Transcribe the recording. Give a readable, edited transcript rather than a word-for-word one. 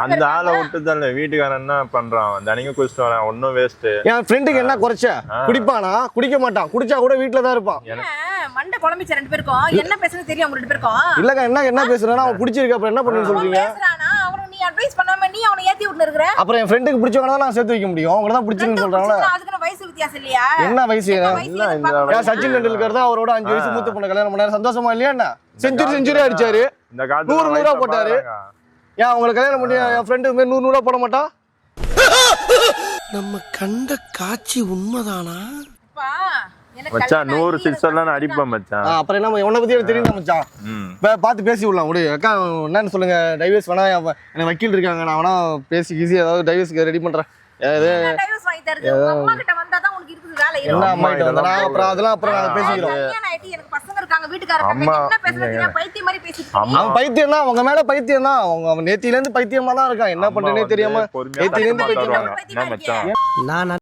அந்த ஆளை விட்டுதல்ல வீட்டுக்காரன் என்ன பண்றான் தனிங்க குடிச்சிட்டு வரான் ஒன்னும் வேஸ்ட் என் ஃப்ரெண்டுக்கு என்ன குறைச்ச குடிப்பானா குடிக்க மாட்டான் குடிச்சா கூட வீட்டுல தான் இருப்பான் மண்டை குழம்பிச்ச ரெண்டு பேருக்கும் என்ன பேசுறது தெரியும் உங்க ரெண்டு பேருக்கும் இல்லங்க என்ன பேசுறேன்னா அவன் பிடிச்சிருக்கு அப்புறம் என்ன பண்ணு சொல்றீங்க பேசுறானா அவன நீ அட்வைஸ் பண்ணாம நீ அவனை ஏத்தி விட்டு இருக்கற அப்புறம் என் ஃப்ரெண்டுக்கு பிடிச்சவங்க தான் நான் சேர்த்து வைக்க முடியும் அவங்க தான் பிடிச்சிருக்குன்னு சொல்றாங்களா அதுக்கு வயசு வித்தியாசம் இல்லையா என்ன வயசு சச்சின் டெண்டுல்கர் தான் அவரோட 5 வயசு மூத்த பொண்ணு கல்யாணம் பண்ணாரு சந்தோஷமா இல்லையா என்ன செஞ்சுரி அடிச்சாரு இந்த காலத்துல 100 போட்டாரு ஏன் அவங்களை கல்யாணம் பண்ணி என் ஃப்ரெண்டு 100 போட மாட்டா நம்ம கண்ட காட்சி உண்மைதானா மச்சான் 100 6 எல்லாம் நான் அடிப்பேன் மச்சான் அப்புறம் என்ன உன்னை பத்தி எனக்கு தெரியும் மச்சான் பார்த்து பேசி விடலாம் விடு அக்கா என்னன்னு சொல்லுங்க டைவர்ஸ் வேணா எனக்கு வக்கீல் இருக்காங்க நான் வேணா பேசி ஈஸி ஏதாவது டைவர்ஸ்க்கு ரெடி பண்றேன் டைவர்ஸ் வாங்கி தரது உங்க அம்மா கிட்ட வந்தா தான் உங்களுக்கு இருக்குது வேலை என்ன அம்மா கிட்ட வந்தா அப்புறம் அதெல்லாம் அப்புறம் நாங்க பேசிக்கிறோம் எனக்கு பசங்க இருக்காங்க வீட்டுக்காரங்க என்ன பேசுறது பைத்தியம் மாதிரி பேசிட்டு அவன் பைத்தியம் தான் அவங்க மேல பைத்தியம் தான் அவன் நேத்தில இருந்து பைத்தியமா தான் இருக்கான் என்ன பண்றேனே தெரியாம நேத்தில இருந்து என்ன மச்சான் நான்